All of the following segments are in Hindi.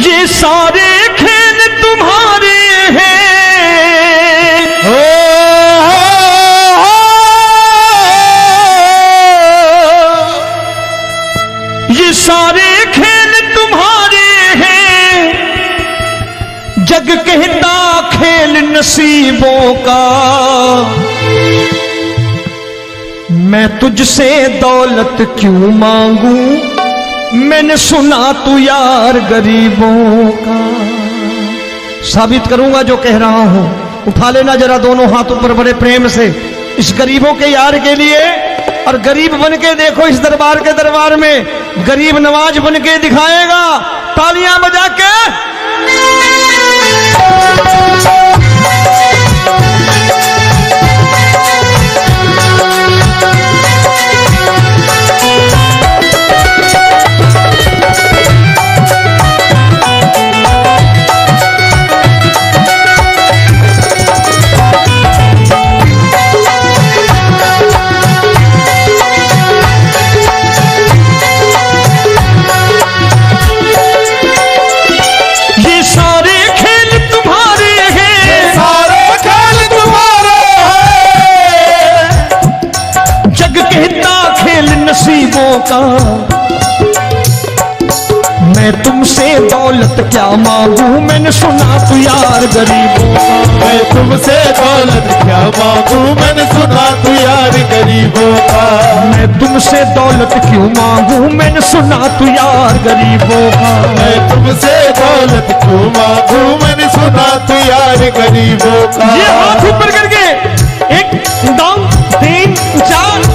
ये सारे खेल तुम्हारे हैं, ये सारे खेल तुम्हारे हैं, जग कहता खेल नसीबों का। मैं तुझसे दौलत क्यों मांगू, मैंने सुना तू यार गरीबों का। साबित करूंगा जो कह रहा हूं। उठा लेना जरा दोनों हाथों पर बड़े प्रेम से इस गरीबों के यार के लिए, और गरीब बन के देखो इस दरबार के दरबार में गरीब नवाज बन के दिखाएगा, तालियां बजा के। नसीबों का मैं तुमसे दौलत क्या मांगू, मैंने सुना तू यार गरीबों का। मैं तुमसे दौलत क्या मांगू, मैंने सुना तू यार गरीबों का। मैं तुमसे दौलत क्यों मांगू, मैंने सुना तू यार गरीबों का। मैं तुमसे दौलत क्यों मांगू, मैंने सुना तू यार गरीबों का। ये हाथ ऊपर करके 1 2 3 4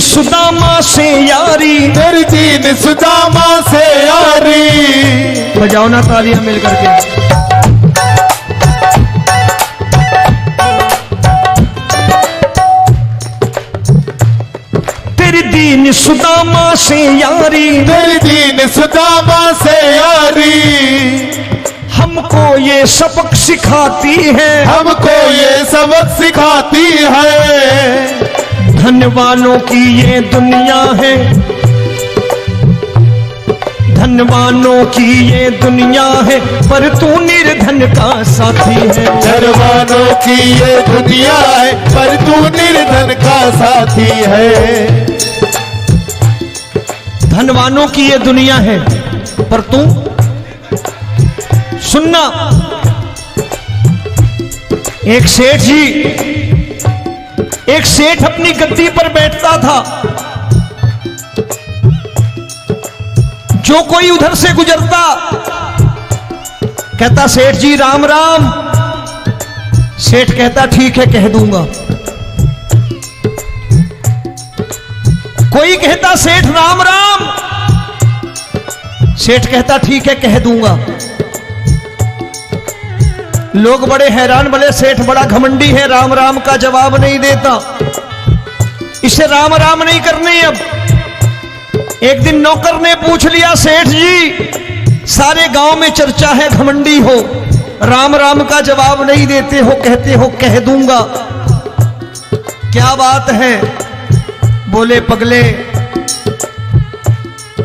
सुदामा से यारी, तेरी दीन सुदामा से यारी। बजाओ ना तालियां मिल करके। तेरी दीन सुदामा से यारी, तेरी दीन सुदामा से यारी। हमको ये सबक सिखाती है, हमको ये सबक सिखाती है। धनवानों की ये दुनिया है, धनवानों की ये दुनिया है, पर तू निर्धन का साथी है। धनवानों की ये दुनिया है, पर तू निर्धन का साथी है। धनवानों की ये दुनिया है, पर तू सुनना। एक सेठ जी, एक सेठ अपनी गद्दी पर बैठता था। जो कोई उधर से गुजरता कहता सेठ जी राम राम। सेठ कहता ठीक है कह दूंगा। कोई कहता सेठ राम राम। सेठ कहता ठीक है कह दूंगा। लोग बड़े हैरान, बोले सेठ बड़ा घमंडी है, राम राम का जवाब नहीं देता, इसे राम राम नहीं करनी। अब एक दिन नौकर ने पूछ लिया सेठ जी सारे गांव में चर्चा है घमंडी हो, राम राम का जवाब नहीं देते हो, कहते हो कह दूंगा, क्या बात है? बोले पगले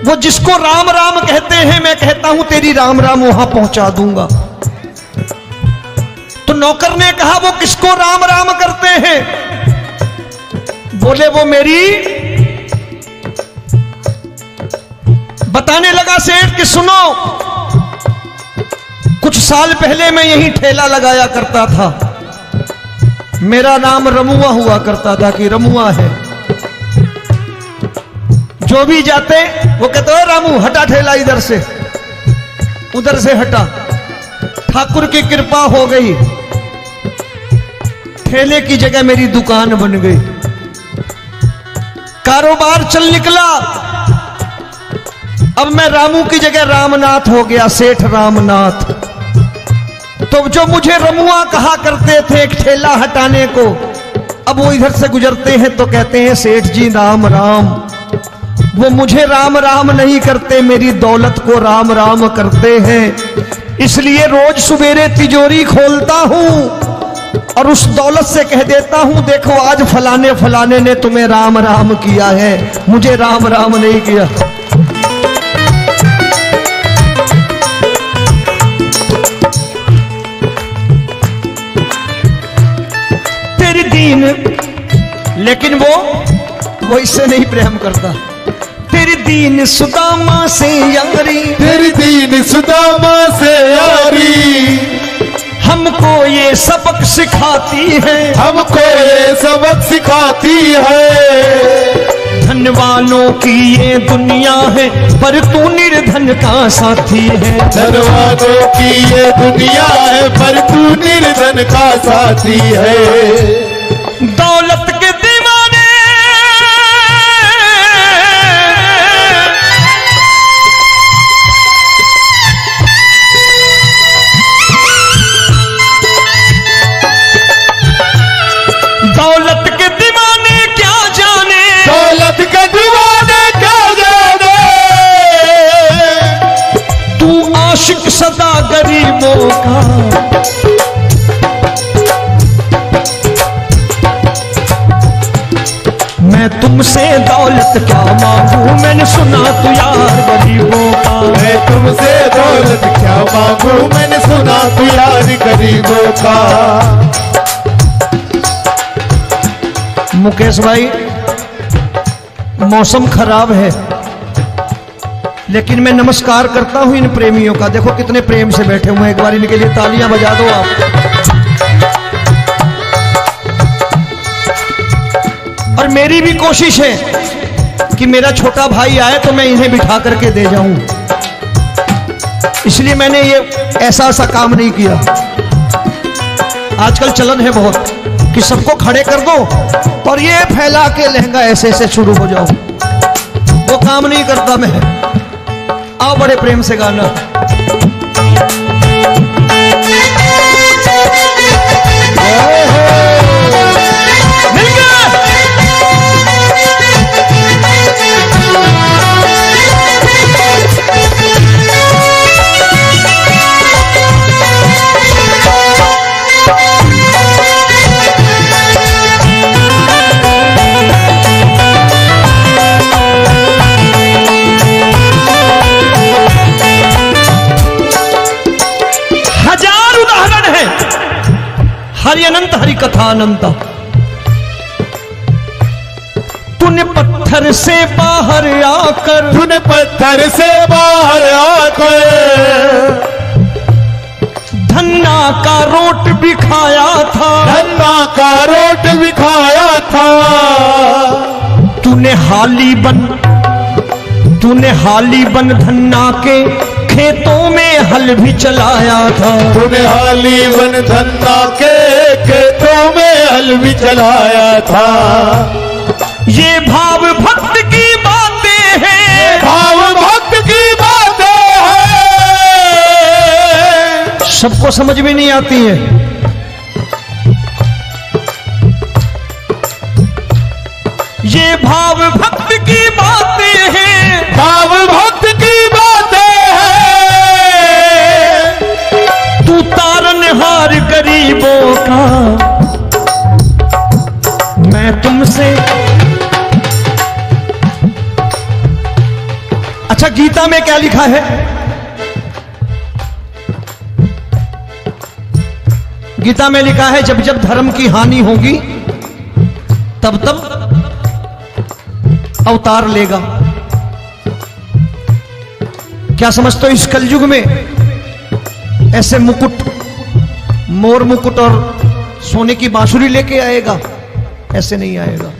वो जिसको राम राम कहते हैं मैं कहता हूं तेरी राम राम वहां पहुंचा दूंगा। तो नौकर ने कहा वो किसको राम राम करते हैं? बोले वो मेरी। बताने लगा सेठ कि सुनो, कुछ साल पहले मैं यही ठेला लगाया करता था, मेरा नाम रमुआ हुआ करता था कि रमुआ है। जो भी जाते वो कहते हो रामू हटा ठेला इधर से, उधर से हटा। ठाकुर की कृपा हो गई, ठेले की जगह मेरी दुकान बन गई, कारोबार चल निकला। अब मैं रामू की जगह रामनाथ हो गया, सेठ रामनाथ। तो जो मुझे रमुआ कहा करते थे एक ठेला हटाने को, अब वो इधर से गुजरते हैं तो कहते हैं सेठ जी राम राम। वो मुझे राम राम नहीं करते, मेरी दौलत को राम राम करते हैं। इसलिए रोज सवेरे तिजोरी खोलता हूं और उस दौलत से कह देता हूं देखो आज फलाने फलाने ने तुम्हें राम राम किया है, मुझे राम राम नहीं किया। तेरी दीन, लेकिन वो इससे नहीं प्रेम करता। तेरी दीन सुदामा से यारी, तेरी दीन सुदामा से यारी, हमको ये सबक सिखाती है, हमको ये सबक सिखाती है। धनवानों की ये दुनिया है पर तू निर्धन का साथी है। धनवानों की ये दुनिया है पर तू निर्धन का साथी है। दौलत के दीवाने दौलत के दीवाने क्या जाने, दौलत के दीवाने क्या जाने, तू आशिक सदा गरीबों का। मैं तुमसे दौलत क्या मांगू, मैंने सुना तू यार गरीबों का। मैं तुमसे दौलत क्या मांगू, मैंने सुना तू यार गरीबों का। मुकेश भाई, मौसम खराब है लेकिन मैं नमस्कार करता हूं इन प्रेमियों का। देखो कितने प्रेम से बैठे हुए हैं, एक बार इनके लिए तालियां बजा दो आप। और मेरी भी कोशिश है कि मेरा छोटा भाई आए तो मैं इन्हें बिठा करके दे जाऊं, इसलिए मैंने ये ऐसा काम नहीं किया। आजकल चलन है बहुत कि सबको खड़े कर दो और ये फैला के लहंगा ऐसे ऐसे शुरू हो जाओ, वो काम नहीं करता मैं। आओ बड़े प्रेम से गाना। मिल गया। हरि अनंत हरि कथा अनंत। तूने पत्थर से बाहर आकर, तूने पत्थर से बाहर आकर धन्ना का रोट भी खाया था, धन्ना का रोट भी खाया था। तूने हाली बन धन्ना के खेतों में हल भी चलाया था। तूने हाली बन धन्ना के खेतों में हल भी चलाया था। ये भाव भक्त की बातें हैं, भाव भक्त की बातें हैं, सबको समझ में नहीं आती है। ये भाव भक्त की बातें हैं, भाव भक्त की बातें हैं। तू तारनहार गरीबों का, मैं तुमसे। अच्छा, गीता में क्या लिखा है? गीता में लिखा है जब जब धर्म की हानि होगी तब तब अवतार लेगा। क्या समझते हो इस कलयुग में ऐसे मुकुट, मोर मुकुट और सोने की बांसुरी लेके आएगा? ऐसे नहीं आएगा,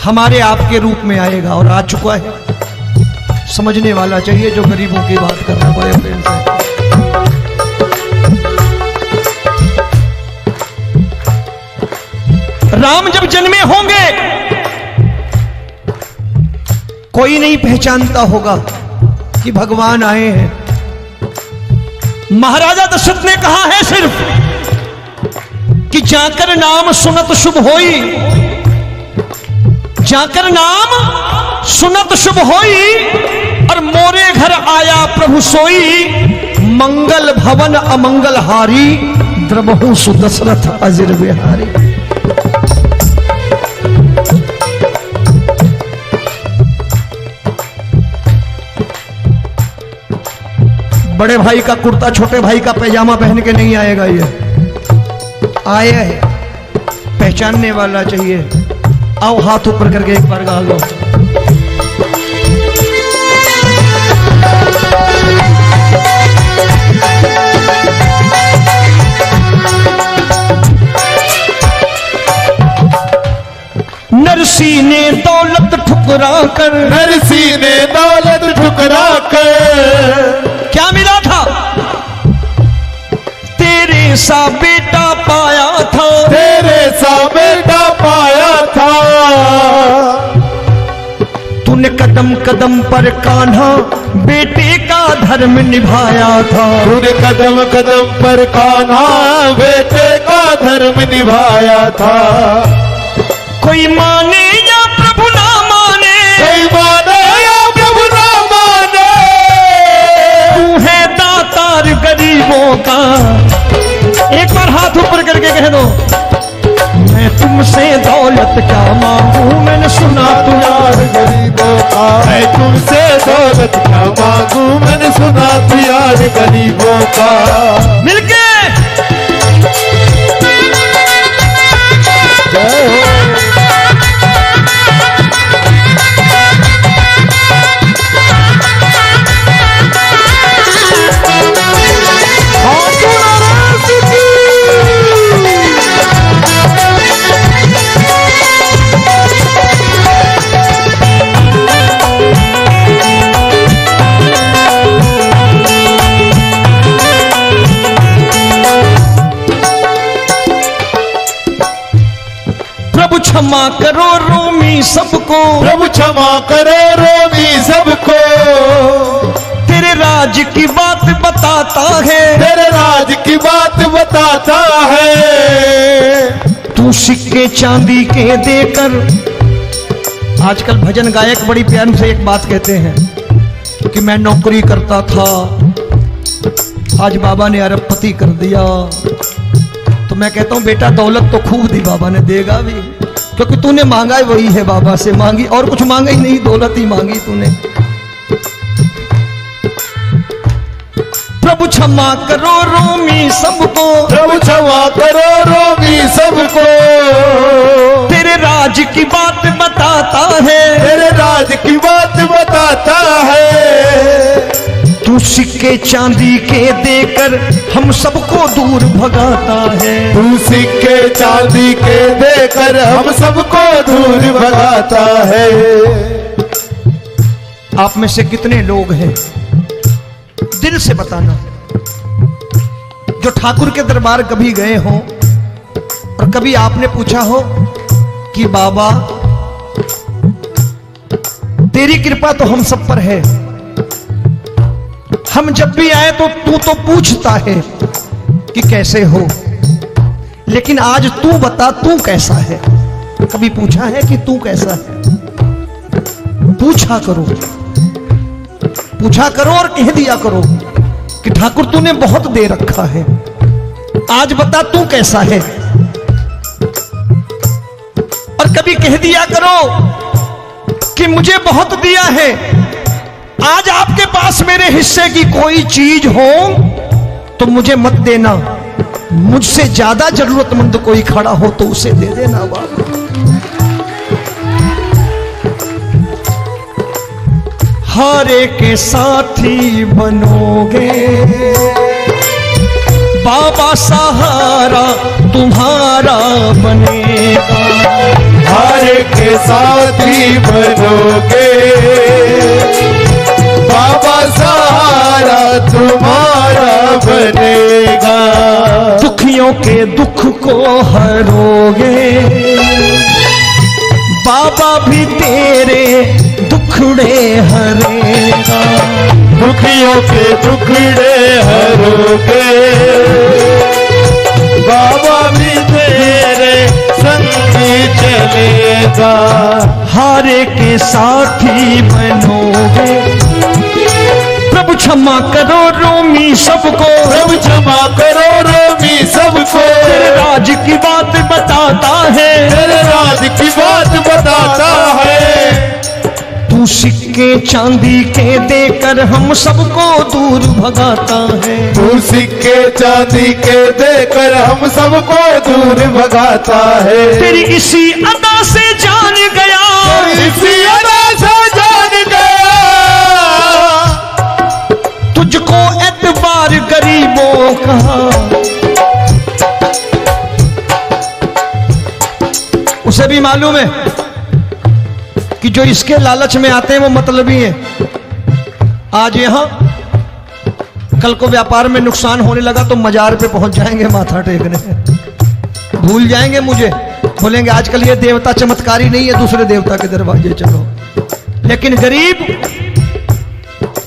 हमारे आपके रूप में आएगा और आ चुका है। समझने वाला चाहिए जो गरीबों की बात कर रहा है बड़े प्रेम से। राम जब जन्मे होंगे कोई नहीं पहचानता होगा, कि भगवान आए हैं। महाराजा दशरथ ने कहा है सिर्फ कि जाकर नाम सुनत शुभ होई, जाकर नाम सुनत शुभ होई, और मोरे घर आया प्रभु सोई, मंगल भवन अमंगल हारी, द्रबहु सुदशरथ अजिर बिहारी। बड़े भाई का कुर्ता छोटे भाई का पैजामा पहन के नहीं आएगा, ये आया है पहचानने वाला चाहिए। आओ हाथ ऊपर करके एक बार गा लो। नरसी ने दौलत ठुकरा कर, नरसी ने दौलत ठुकरा कर, क्या मिला था? तेरे सा बेटा पाया था, तेरे सा बेटा पाया था। तूने कदम कदम पर कान्हा बेटे का धर्म निभाया था, तूने कदम कदम पर कान्हा बेटे का धर्म निभाया था। कोई माने या प्रभु ना माने, कोई माने या प्रभु ना माने, तू है दातार गरीबों का। एक बार हाथ ऊपर करके कह दो, मैं तुमसे दौलत क्या मांगू, मैंने सुना तू यार गरीबों का। मैं तुमसे दौलत क्या मांगू, मैंने सुना तू यार गरीबों का। मिलके क्षमा करो रोमी सबको, प्रभु क्षमा करो रोमी सबको। तेरे राज की बात बताता है, तेरे राज की बात बताता है। तू सिक्के चांदी के देकर, आजकल भजन गायक बड़ी प्यार से एक बात कहते हैं कि मैं नौकरी करता था, आज बाबा ने अरबपति कर दिया। तो मैं कहता हूं बेटा दौलत तो खूब दी बाबा ने, देगा भी, क्योंकि तूने मांगा है वही है बाबा से मांगी, और कुछ मांगा ही नहीं, दौलत ही मांगी तूने। प्रभु क्षमा करो रोमी सबको, प्रभु क्षमा करो रोमी सबको। तेरे राज की बात बताता है, तेरे राज की बात बताता है। तू सिक्के चांदी के देकर हम सबको दूर भगाता है, तू सिक्के चांदी के देकर हम सबको दूर भगाता है। आप में से कितने लोग हैं, दिल से बताना, जो ठाकुर के दरबार कभी गए हो और कभी आपने पूछा हो कि बाबा तेरी कृपा तो हम सब पर है, हम जब भी आए तो तू तो पूछता है कि कैसे हो, लेकिन आज तू बता तू कैसा है। कभी पूछा है कि तू कैसा है? पूछा करो, पूछा करो और कह दिया करो कि ठाकुर तूने बहुत दे रखा है, आज बता तू कैसा है। और कभी कह दिया करो कि मुझे बहुत दिया है, आज आपके पास मेरे हिस्से की कोई चीज हो तो मुझे मत देना, मुझसे ज्यादा जरूरतमंद कोई खड़ा हो तो उसे दे देना बाबा। हारे के साथी बनोगे बाबा, सहारा तुम्हारा बनेगा। हारे के साथी बनोगे बाबा, सहारा तुम्हारा बनेगा। दुखियों के दुख को हरोगे बाबा, भी तेरे दुखड़े हरेगा। दुखियों के दुखड़े हरोगे, बाबा भी तेरे संगी चलेगा, हारे के साथी बनोगे। प्रभु क्षमा करो रोमी सबको, प्रभु क्षमा करो रोमी सबको, तेरे राज की बात बताता है, तेरे राज की बात बताता है। तू सिक्के चांदी के देकर हम सबको दूर भगाता है, तू सिक्के चांदी के देकर हम सबको दूर भगाता है। तेरी इसी अदा से जान गया, इसी अदा से जान गया, तुझको एतबार गरीबों का। उसे भी मालूम है कि जो इसके लालच में आते हैं वो मतलबी हैं। आज यहां कल को व्यापार में नुकसान होने लगा तो मजार पे पहुंच जाएंगे माथा टेकने, भूल जाएंगे मुझे, बोलेंगे आजकल ये देवता चमत्कारी नहीं है, दूसरे देवता के दरवाजे चलो। लेकिन गरीब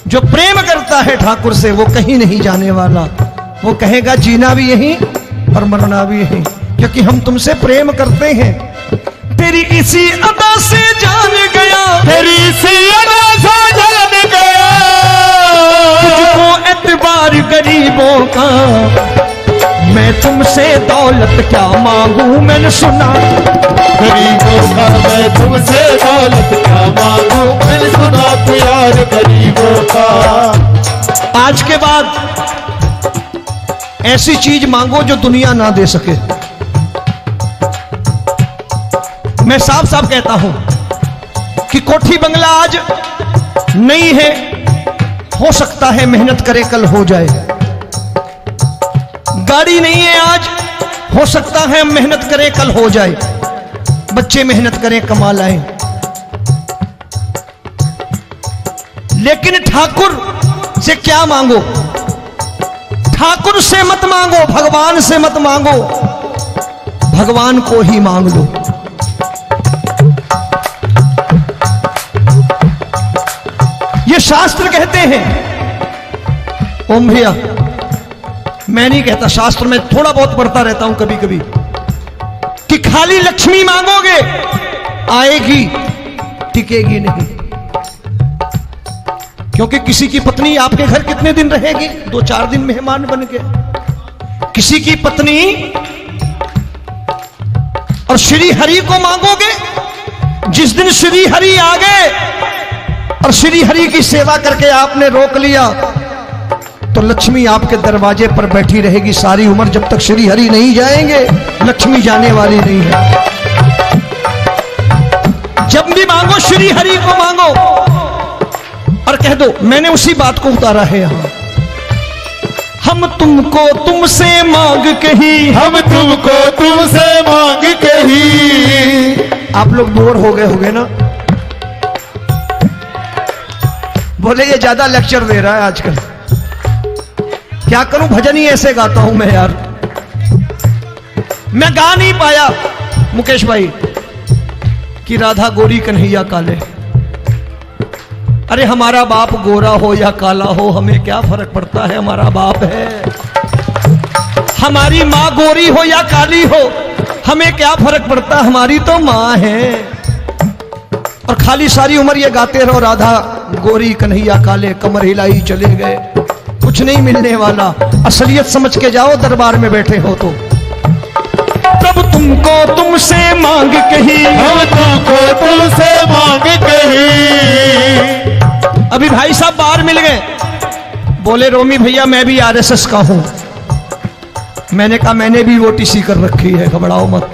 जो प्रेम करता है ठाकुर से वो कहीं नहीं जाने वाला, वो कहेगा जीना भी यहीं और मरना भी यहीं, क्योंकि हम तुमसे प्रेम करते हैं। तेरी इसी अदा से जान गया, तेरी इसी अदा से जान गया, तुझको एतबार गरीबों का। मैं तुमसे दौलत क्या मांगू, मैंने सुना गरीबों का, मैं तुमसे दौलत क्या मांगू, मैंने सुना प्यार गरीबों का। आज के बाद ऐसी चीज मांगो जो दुनिया ना दे सके। मैं साफ साफ कहता हूं कि कोठी बंगला आज नहीं है, हो सकता है मेहनत करे कल हो जाए। गाड़ी नहीं है आज, हो सकता है मेहनत करें कल हो जाए। बच्चे मेहनत करें कमा लाएं, लेकिन ठाकुर से क्या मांगो? ठाकुर से मत मांगो, भगवान से मत मांगो, भगवान को ही मांग लो। ये शास्त्र कहते हैं, ओम भैया मैं नहीं कहता, शास्त्र में थोड़ा बहुत पढ़ता रहता हूं कभी कभी, कि खाली लक्ष्मी मांगोगे आएगी, टिकेगी नहीं। क्योंकि किसी की पत्नी आपके घर कितने दिन रहेगी? 2-4 दिन मेहमान बन के। किसी की पत्नी और श्री हरि को मांगोगे, जिस दिन श्री हरि आ गए और श्री हरि की सेवा करके आपने रोक लिया तो लक्ष्मी आपके दरवाजे पर बैठी रहेगी सारी उम्र। जब तक श्री हरि नहीं जाएंगे लक्ष्मी जाने वाली नहीं है। जब भी मांगो श्री हरि को मांगो और कह दो मैंने उसी बात को उतारा है यहां, हम तुमको तुमसे मांग कही, हम तुमको तुमसे मांग कही। आप लोग बोर हो गए होंगे ना, बोले ये ज्यादा लेक्चर दे रहा है आजकल। क्या करूं, भजन ही ऐसे गाता हूं मैं यार। मैं गा नहीं पाया मुकेश भाई कि राधा गोरी कन्हैया काले। अरे हमारा बाप गोरा हो या काला हो हमें क्या फर्क पड़ता है, हमारा बाप है। हमारी माँ गोरी हो या काली हो हमें क्या फर्क पड़ता, हमारी तो माँ है। और खाली सारी उम्र ये गाते रहो राधा गोरी कन्हैया काले, कमर हिलाई चले गए, कुछ नहीं मिलने वाला। असलियत समझ के जाओ दरबार में बैठे हो तो। प्रभु तुमको तुमसे मांग कही, हम तुमको तुमसे मांग कही। अभी भाई साहब बाहर मिल गए, बोले रोमी भैया मैं भी आरएसएस का हूं। मैंने कहा मैंने भी ओटीसी कर रखी है, घबराओ मत,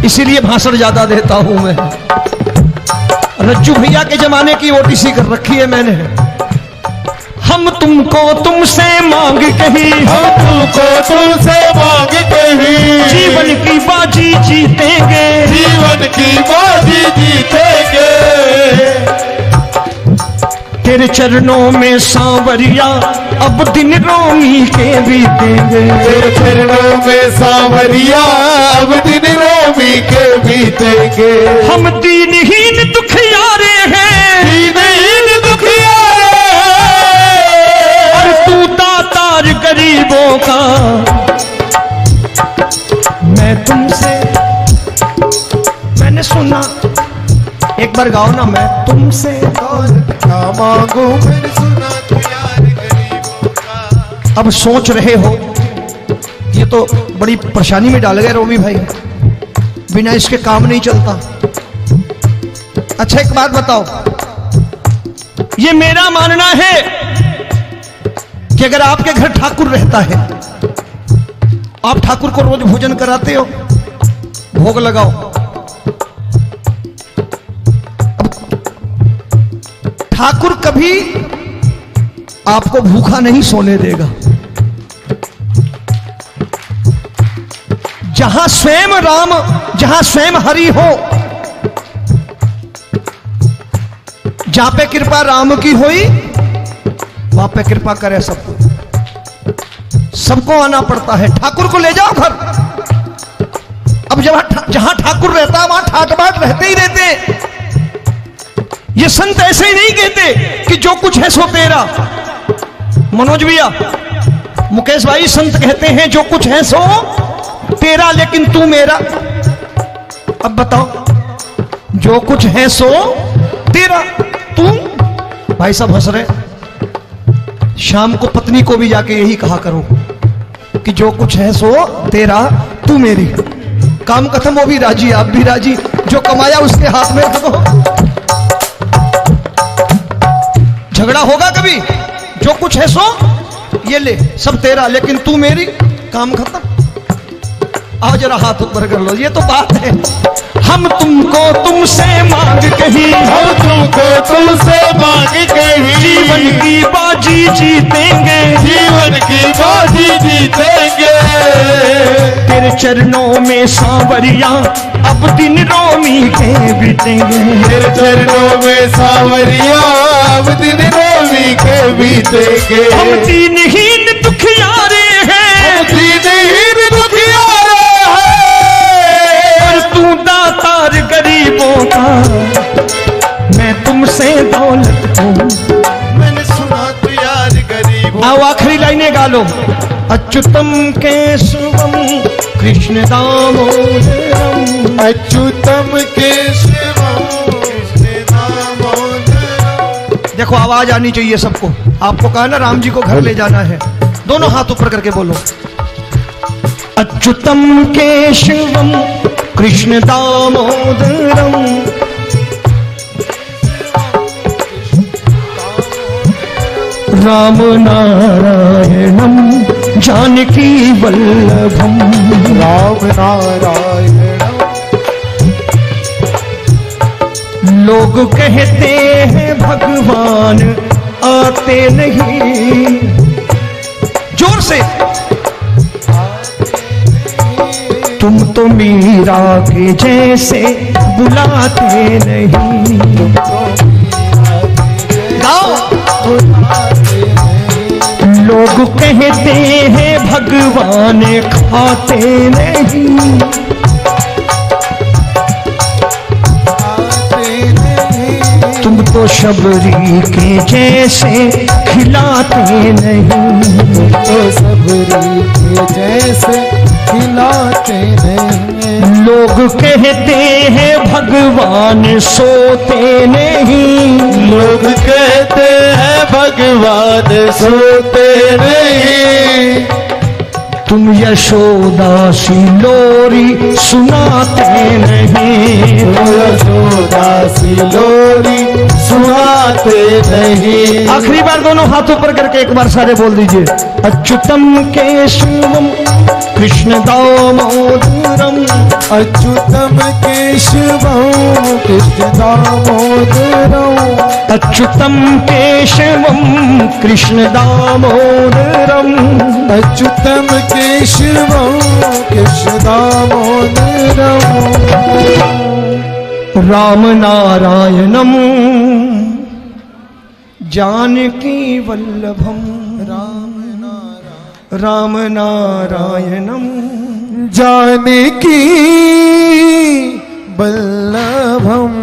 इसीलिए भाषण ज्यादा देता हूं मैं। रज्जू भैया के जमाने की ओटीसी कर रखी है मैंने। हम तुमको तुमसे मांग कही, हम तुमको तुमसे मांग कही। जीवन की बाजी जीतेंगे, जीवन की बाजी जीतेंगे। तेरे चरणों में सांवरिया अब दिन रोमी के बीतेंगे। तेरे चरणों में सांवरिया अब दिन रोमी के बीतेंगे। हम दीनहीन दुखियारे हैं, दीनहीन दुखियारे हैं, बार गाओ ना, मैं तुमसे दौलत क्या मांगू मैंने सुना तू यार गरीबों का। अब सोच रहे हो, ये तो बड़ी परेशानी में डाल गए रोमी भाई, बिना इसके काम नहीं चलता। अच्छा एक बात बताओ, ये मेरा मानना है कि अगर आपके घर ठाकुर रहता है, आप ठाकुर को रोज भोजन कराते हो, भोग लगाओ, ठाकुर कभी आपको भूखा नहीं सोने देगा। जहां स्वयं राम, जहां स्वयं हरि हो, जहां पे कृपा राम की हुई, वहां पे कृपा करे सबको, सबको आना पड़ता है। ठाकुर को ले जाओ घर। अब जहां ठाकुर रहता है वहां ठाट बाट रहते ही रहते। ये संत ऐसे ही नहीं कहते कि जो कुछ है सो तेरा। मनोज भैया, मुकेश भाई, संत कहते हैं जो कुछ है सो तेरा, लेकिन तू मेरा। अब बताओ, जो कुछ है सो तेरा, तू। भाई साहब हंस रहे। शाम को पत्नी को भी जाके यही कहा करो कि जो कुछ है सो तेरा, तू मेरी। काम खत्म, वो भी राजी, आप भी राजी, जो कमाया उसके हाथ में रखो। झगड़ा होगा कभी? जो कुछ है सो ये ले, सब तेरा, लेकिन तू मेरी। काम खत्म। आओ जरा हाथ ऊपर कर लो, ये तो बात है। हम तुमको तुमसे मांग कहीं, हम तुमको तुमसे मांग कहीं, जीवन की बाजी जीतेंगे, जीवन की बाजी जीतेंगे। तेरे चरणों में सांवरिया अब दिन रोमी के बीतेंगे। तेरे चरणों में सांवरिया अब दिन रोमी के बीतेंगे। हम दीनहीन दुखियारे हैं, हम दीनहीन दुखियारे हैं, पर तू दातार गरीबों का। मैं तुमसे दौलत हूँ, मैंने सुना तू यार गरीबों। आओ आखिरी लाइनें गा लो। अच्युतम केशवम कृष्ण दामोदरम, अच्युतम केशवम कृष्ण दामोदरम। देखो आवाज आनी चाहिए सबको। आपको कहा ना राम जी को घर ले जाना है, दोनों हाथ ऊपर करके बोलो। अच्युतम केशवम कृष्ण दामोदरम, राम नारायणम जानकी वल्लभम। राम नारायणम। लोग कहते हैं भगवान आते नहीं, जोर से। तुम तो मीरा के जैसे बुलाते नहीं। गाओ। लोग कहते हैं भगवान खाते नहीं, तुम तो शबरी के जैसे खिलाते नहीं। तो सबरी के जैसे खिलाते नहीं। लोग कहते हैं भगवान सोते नहीं, लोग कहते हैं भगवान सोते नहीं। तुम यशोदा सी लोरी सुनाते नहीं। यशोदा सी लोरी सुनाते नहीं। आखिरी बार दोनों हाथ ऊपर करके एक बार सारे बोल दीजिए। अच्युतम केशवम कृष्ण दामोदरम, अच्युतम केशवम कृष्ण दामोदरम। अच्युतम केशवम कृष्ण दामोदरम, अच्युतम केशवम कृष्ण दामोदरम। राम नारायणम जानकी वल्लभम। राम नारायणम जानकी वल्लभम।